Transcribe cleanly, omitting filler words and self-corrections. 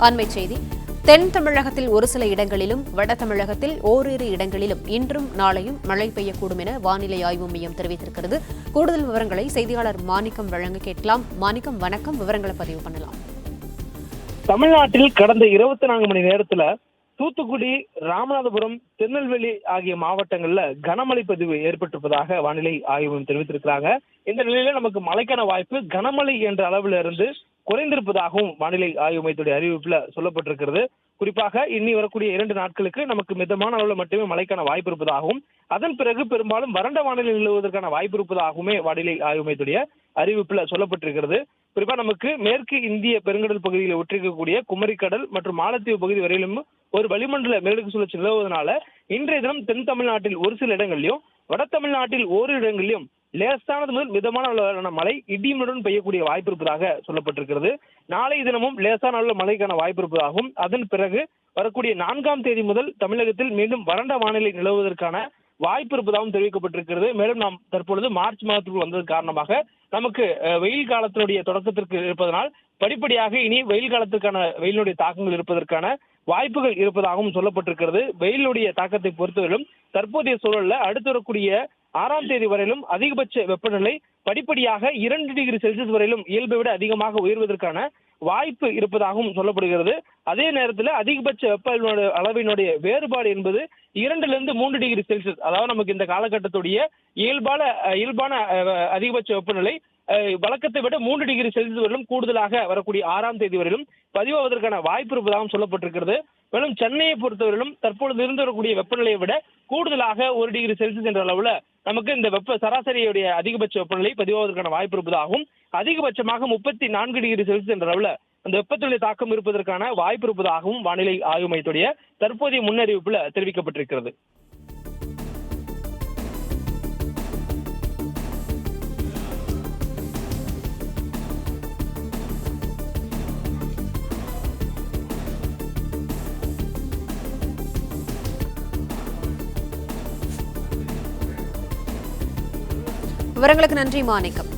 அண்மைச் செய்தி. தென் தமிழகத்தில் ஒரு சில இடங்களிலும் வட தமிழகத்தில் ஓரிரு இடங்களிலும் இன்றும் நாளையும் மழை பெய்யக்கூடும் என வானிலை ஆய்வு மையம் தெரிவித்திருக்கிறது. கூடுதல் விவரங்களை செய்தியாளர் மாணிக்கம் வழங்க கேட்கலாம். மாணிக்கம், வணக்கம். விவரங்களை பதிவு பண்ணலாம். தமிழ்நாட்டில் கடந்த 24 மணி நேரத்துல தூத்துக்குடி, ராமநாதபுரம், திருநெல்வேலி ஆகிய மாவட்டங்கள்ல கனமழை பதிவு ஏற்பட்டிருப்பதாக வானிலை ஆய்வு மையம் தெரிவித்திருக்கிறாங்க. இந்த நிலையில நமக்கு மழைக்கான வாய்ப்பு கனமழை என்ற அளவில் இருந்து குறைந்திருப்பதாகவும் வானிலை ஆய்வு மையத்துடைய அறிவிப்புல சொல்லப்பட்டிருக்கிறது. குறிப்பாக இனி வரக்கூடிய 2 நாட்களுக்கு நமக்கு மிதமான அளவில் மட்டுமே மழைக்கான வாய்ப்பு இருப்பதாகவும், அதன் பிறகு பெரும்பாலும் வறண்ட வானிலை நிலவுவதற்கான வாய்ப்பு இருப்பதாகவுமே வானிலை ஆய்வு மையத்துடைய அறிவிப்புல சொல்லப்பட்டிருக்கிறது. குறிப்பா நமக்கு மேற்கு இந்திய பெருங்கடல் பகுதியில் ஒற்றிருக்கக்கூடிய குமரிக்கடல் மற்றும் மாலத்தீவு பகுதி வரையிலும் ஒரு வளிமண்டல மேலடுக்கு சுழற்சி நிலவுவதனால இன்றைய தினம் தென் தமிழ்நாட்டில் ஒரு சில இடங்களிலும், வட தமிழ்நாட்டில் ஓரிரு இடங்களிலும் லேசானது முதல் மிதமான அளவிலான மழை இடியுடன் பெய்யக்கூடிய வாய்ப்பு இருப்பதாக சொல்லப்பட்டிருக்கிறது. நாளை தினமும் லேசான அளவில் மழைக்கான வாய்ப்பு இருப்பதாகவும், அதன் பிறகு வரக்கூடிய 4ஆம் தேதி முதல் தமிழகத்தில் மீண்டும் வறண்ட வானிலை நிலவுவதற்கான வாய்ப்பு இருப்பதாகவும் தெரிவிக்கப்பட்டிருக்கிறது. மேலும் நாம் தற்பொழுது மார்ச் மாதத்திற்குள் வந்தது காரணமாக நமக்கு வெயில் காலத்தினுடைய தொடக்கத்திற்கு இருப்பதனால் படிப்படியாக இனி வெயில் காலத்திற்கான வெயிலுடைய தாக்கங்கள் இருப்பதற்கான வாய்ப்புகள் இருப்பதாகவும் சொல்லப்பட்டிருக்கிறது. வெயிலுடைய தாக்கத்தை பொறுத்தவரையிலும் தற்போதைய சூழல்ல அடுத்து வரக்கூடிய 6ஆம் தேதி வரையிலும் அதிகபட்ச வெப்பநிலை படிப்படியாக 2 டிகிரி செல்சியஸ் வரையிலும் இயல்பை விட அதிகமாக உயர்வதற்கான வாய்ப்பு இருப்பதாகவும் சொல்லப்படுகிறது. அதே நேரத்தில் அதிகபட்ச வெப்ப அளவினுடைய வேறுபாடு என்பது 2 to 3 டிகிரி செல்சியஸ், அதாவது நமக்கு இந்த காலகட்டத்துடைய இயல்பான அதிகபட்ச வெப்பநிலை வழக்கத்தை விட 3 டிகிரி செல்சியஸ் வரையிலும் கூடுதலாக வரக்கூடிய 6ஆம் தேதி வரையிலும் பதிவாவதற்கான வாய்ப்பு இருப்பதாகவும் சொல்லப்பட்டிருக்கிறது. மேலும் சென்னையை பொறுத்தவரையிலும் தற்பொழுது இருந்து வரக்கூடிய வெப்பநிலையை விட கூடுதலாக 1 டிகிரி செல்சியஸ் என்ற அளவுல நமக்கு இந்த வெப்ப சராசரியுடைய அதிகபட்ச வெப்பநிலை பதிவாவதற்கான வாய்ப்பு இருப்பதாகவும், அதிகபட்சமாக 34 டிகிரி செல்சியஸ் என்ற அளவுல அந்த வெப்பத்துடைய தாக்கம் இருப்பதற்கான வாய்ப்பு இருப்பதாகவும் வானிலை ஆய்வு மையத்துடைய தற்போதைய முன்னறிவிப்புல தெரிவிக்கப்பட்டிருக்கிறது. விவரங்களுக்கு நன்றி மாணிக்கம்.